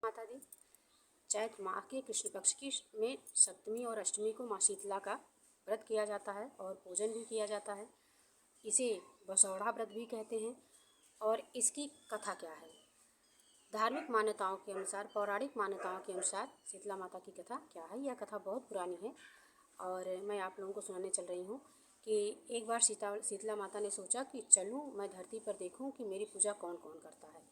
माता दी। चैत्र माह के कृष्ण पक्ष की में सप्तमी और अष्टमी को माँ शीतला का व्रत किया जाता है और पूजन भी किया जाता है। इसे बसौड़ा व्रत भी कहते हैं। और इसकी कथा क्या है? धार्मिक मान्यताओं के अनुसार, पौराणिक मान्यताओं के अनुसार शीतला माता की कथा क्या है? यह कथा बहुत पुरानी है और मैं आप लोगों को सुनाने चल रही हूँ कि एक बार शीतला माता ने सोचा कि चलूँ मैं धरती पर देखूँ कि मेरी पूजा कौन कौन करता है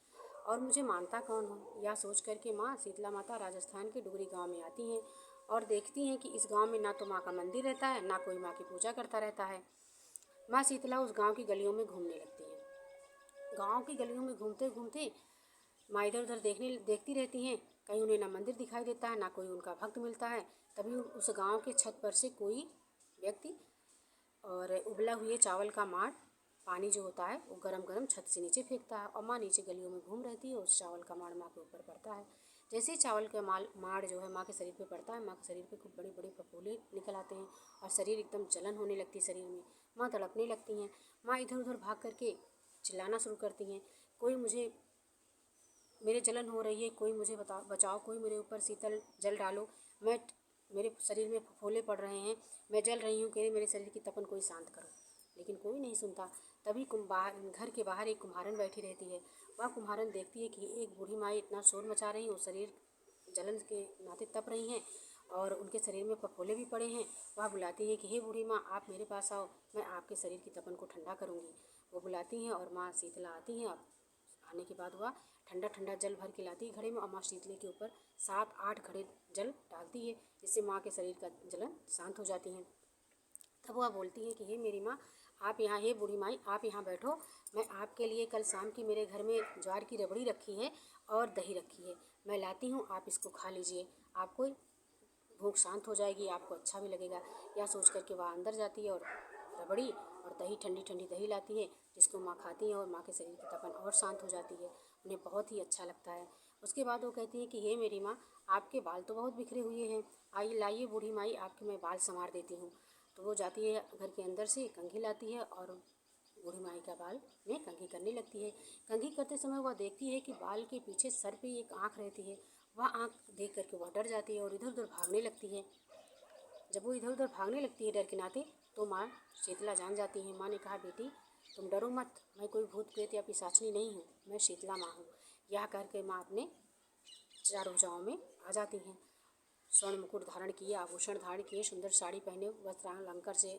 और मुझे मानता कौन हो। यह सोच कर के माँ शीतला माता राजस्थान के डुगरी गांव में आती हैं और देखती हैं कि इस गांव में ना तो माँ का मंदिर रहता है, ना कोई माँ की पूजा करता रहता है। माँ शीतला उस गांव की गलियों में घूमने लगती हैं। गांव की गलियों में घूमते घूमते माँ इधर उधर देखती रहती हैं। कहीं उन्हें ना मंदिर दिखाई देता है, ना कोई उनका भक्त मिलता है। तभी उस गांव के छत पर से कोई व्यक्ति और उबला हुए चावल का माड़, पानी जो होता है वो गरम गरम छत से नीचे फेंकता है और माँ नीचे गलियों में घूम रहती है। उस चावल का माड़ माँ के ऊपर पड़ता है। जैसे ही चावल का माड़ जो है माँ के शरीर पे पड़ता है, माँ के शरीर पे खूब बड़े बड़े फफोले निकल आते हैं और शरीर एकदम जलन होने लगती है। शरीर में माँ तड़पने लगती हैं। माँ इधर उधर भाग करके चिल्लाना शुरू करती हैं, कोई मुझे, मेरे जलन हो रही है, कोई मुझे बचाओ, कोई मेरे ऊपर शीतल जल डालो, मेरे शरीर में फफोले पड़ रहे हैं, मैं जल रही हूँ, कि मेरे शरीर की तपन कोई शांत करो। लेकिन कोई नहीं सुनता। तभी घर के बाहर एक कुम्हारन बैठी रहती है। वह कुम्हारन देखती है कि एक बूढ़ी माँ इतना शोर मचा रही है और शरीर जलन के नाते तप रही हैं और उनके शरीर में फफोले भी पड़े हैं। वह बुलाती है कि हे बूढ़ी माँ, आप मेरे पास आओ, मैं आपके शरीर की तपन को ठंडा करूँगी। वो बुलाती हैं और माँ शीतला आती हैं। आने के बाद वह ठंडा ठंडा जल भर के लाती है घड़े में और माँ शीतले के ऊपर 7-8 घड़े जल डालती है, जिससे माँ के शरीर का जलन शांत हो जाती है। तब वह बोलती है कि हे मेरी माँ, आप यहाँ, हे बूढ़ी माई, आप यहाँ बैठो, मैं आपके लिए कल शाम की मेरे घर में ज्वार की रबड़ी रखी है और दही रखी है, मैं लाती हूँ, आप इसको खा लीजिए, आपको भूख शांत हो जाएगी, आपको अच्छा भी लगेगा। यह सोच कर के वह अंदर जाती है और रबड़ी और दही, ठंडी ठंडी दही लाती है, जिसको माँ खाती हैं और माँ के शरीर की तपन और शांत हो जाती है। उन्हें बहुत ही अच्छा लगता है। उसके बाद वो कहती हैं कि हे मेरी माँ, आपके बाल तो बहुत बिखरे हुए हैं, आइए लाइए बूढ़ी माई, आपके मैं बाल संवार देती हूँ। तो वो जाती है घर के अंदर से, कंघी लाती है और बूढ़ी माई का बाल में कंघी करने लगती है। कंघी करते समय वह देखती है कि बाल के पीछे सर पे एक आँख रहती है। वह आँख देख करके वह डर जाती है और इधर उधर भागने लगती है। जब वो इधर उधर भागने लगती है डर के नाते, तो माँ शीतला जान जाती है। माँ ने कहा, बेटी तुम डरो मत, मैं कोई भूत प्रेत या पिशाचनी नहीं हूँ, मैं शीतला माँ हूँ। यह करके माँ अपने चारों भुजाओं में आ जाती हैं। स्वर्ण मुकुट धारण किए, आभूषण धारण किए, सुंदर साड़ी पहने, वस्त्रालंकार से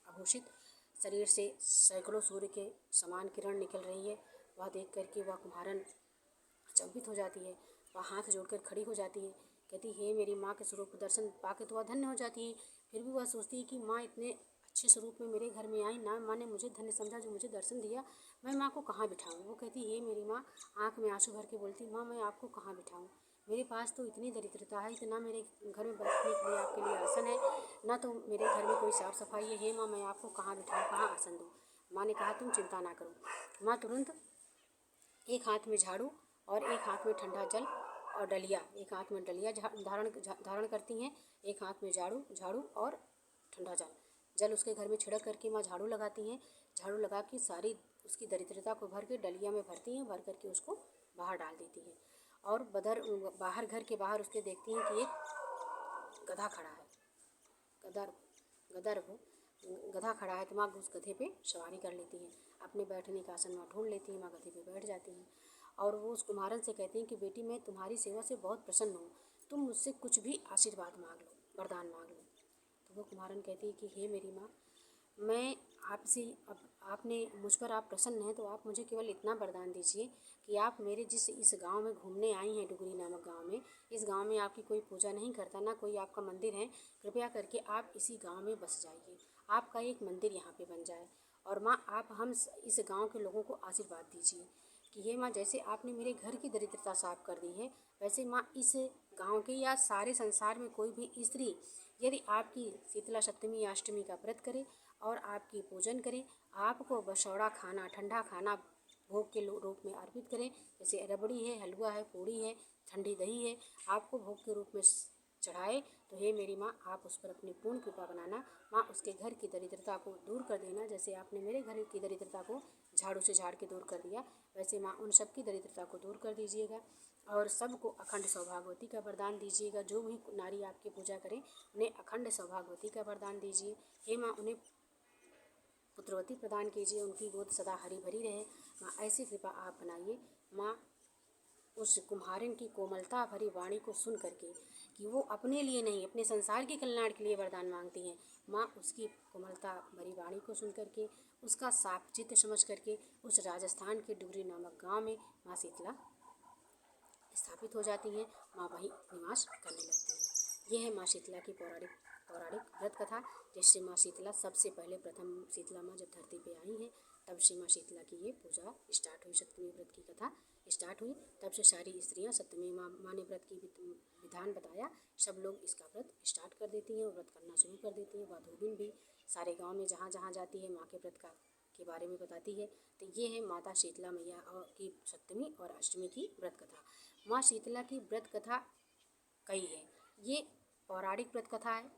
आभूषित, शरीर से सैकड़ों सूर्य के समान किरण निकल रही है। वह देख करके वह कुम्हारन अचंभित हो जाती है। वह हाथ जोड़कर खड़ी हो जाती है, कहती हे मेरी माँ के स्वरूप दर्शन पाके तो वह धन्य हो जाती है। फिर भी वह सोचती है कि माँ इतने अच्छे स्वरूप में मेरे घर में आई, ना माँ ने मुझे धन्य समझा जो मुझे दर्शन दिया, मैं माँ को कहाँ बिठाऊँ। वो कहती हे मेरी माँ, आँख में आंसू भर के बोलती, माँ मैं आपको कहाँ बिठाऊँ, मेरे पास तो इतनी दरिद्रता है कि ना मेरे घर में बैठने के लिए आपके लिए आसन है, ना तो मेरे घर में कोई साफ़ सफाई है। हे माँ, मैं आपको कहाँ बिठाऊँ, कहाँ आसन दूँ। माँ ने कहा, तुम चिंता ना करो। माँ तुरंत एक हाथ में झाड़ू और एक हाथ में ठंडा जल और डलिया, एक हाथ में डलिया धारण करती हैं, एक हाथ में झाड़ू और ठंडा जल उसके घर में छिड़क करके माँ झाड़ू लगाती हैं। झाड़ू लगा के सारी उसकी दरिद्रता को भर के डलिया में भरती हैं, भर करके उसको बाहर डाल देती हैं। और बाहर, घर के बाहर उसके देखती हैं कि एक गधा खड़ा है। गधा खड़ा है, तो माँ उस गधे पे सवारी कर लेती हैं। अपने बैठने का आसन माँ ढूंढ लेती हैं, माँ गधे पे बैठ जाती हैं और वो उस कुम्हारन से कहती हैं कि बेटी मैं तुम्हारी सेवा से बहुत प्रसन्न हूँ, तुम मुझसे कुछ भी आशीर्वाद मांग लो, वरदान मांग लो। तो वो कुम्हारन कहती है कि हे मेरी माँ, मैं आपसे, अब आपने मुझ पर आप प्रसन्न हैं तो आप मुझे केवल इतना वरदान दीजिए कि आप मेरे जिस इस गांव में घूमने आई हैं, डुगरी नामक गांव में, इस गांव में आपकी कोई पूजा नहीं करता, ना कोई आपका मंदिर है, कृपया करके आप इसी गांव में बस जाइए, आपका एक मंदिर यहाँ पे बन जाए। और माँ आप हम इस गांव के लोगों को आशीर्वाद दीजिए कि हे माँ, जैसे आपने मेरे घर की दरिद्रता साफ कर दी है, वैसे माँ इस गांव के या सारे संसार में कोई भी स्त्री यदि आपकी शीतला सप्तमी या अष्टमी का व्रत करे और आपकी पूजन करें, आपको बसौड़ा खाना, ठंडा खाना भोग के रूप में अर्पित करें, जैसे रबड़ी है, हलवा है, पूड़ी है, ठंडी दही है, आपको भोग के रूप में चढ़ाए, तो हे मेरी माँ आप उस पर अपनी पूर्ण कृपा बनाना। माँ उसके घर की दरिद्रता को दूर कर देना, जैसे आपने मेरे घर की दरिद्रता को झाड़ू से झाड़ के दूर कर दिया, वैसे माँ उन सब की दरिद्रता को दूर कर दीजिएगा और सबको अखंड सौभाग्यवती का वरदान दीजिएगा। जो भी नारी आपकी पूजा करें उन्हें अखंड सौभाग्यवती का वरदान दीजिए। हे माँ, उन्हें पुत्रवती प्रदान कीजिए, उनकी गोद सदा हरी भरी रहे। माँ, ऐसी कृपा आप बनाइए। माँ, उस कुम्हारिन की कोमलता भरी वाणी को सुन करके कि वो अपने लिए नहीं अपने संसार के कल्याण के लिए वरदान मांगती हैं, माँ उसकी कोमलता भरी वाणी को सुन करके उसका साफ चित्त समझ करके उस राजस्थान के डुगरी नामक गांव में माँ शीतला स्थापित हो जाती हैं। माँ वहीं निवास करने लगती हैं। यह है माँ शीतला की पौराणिक व्रत कथा, जिससे माँ शीतला सबसे पहले प्रथम शीतला माँ जब धरती पे आई हैं तब से माँ शीतला की ये पूजा स्टार्ट हुई। सप्तमी व्रत की कथा स्टार्ट हुई तब से सारी स्त्रियाँ सप्तमी माँ ने व्रत की विधान बताया, सब लोग इसका व्रत स्टार्ट कर देती हैं और व्रत करना शुरू कर देती हैं। धोबिन भी सारे गाँव में जहाँ जहाँ जाती है माँ के व्रत के बारे में बताती है। तो ये है माता शीतला मैया की सप्तमी और अष्टमी की व्रत कथा। माँ शीतला की व्रत कथा कई है, ये पौराणिक व्रत कथा है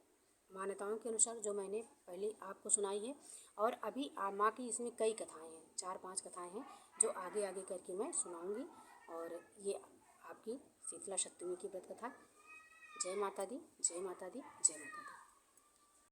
मान्यताओं के अनुसार जो मैंने पहले आपको सुनाई है, और अभी माँ की इसमें कई कथाएं हैं, 4-5 कथाएं हैं जो आगे आगे करके मैं सुनाऊंगी। और ये आपकी शीतला सप्तमी की व्रत कथा। जय माता दी, जय माता दी, जय माता दी।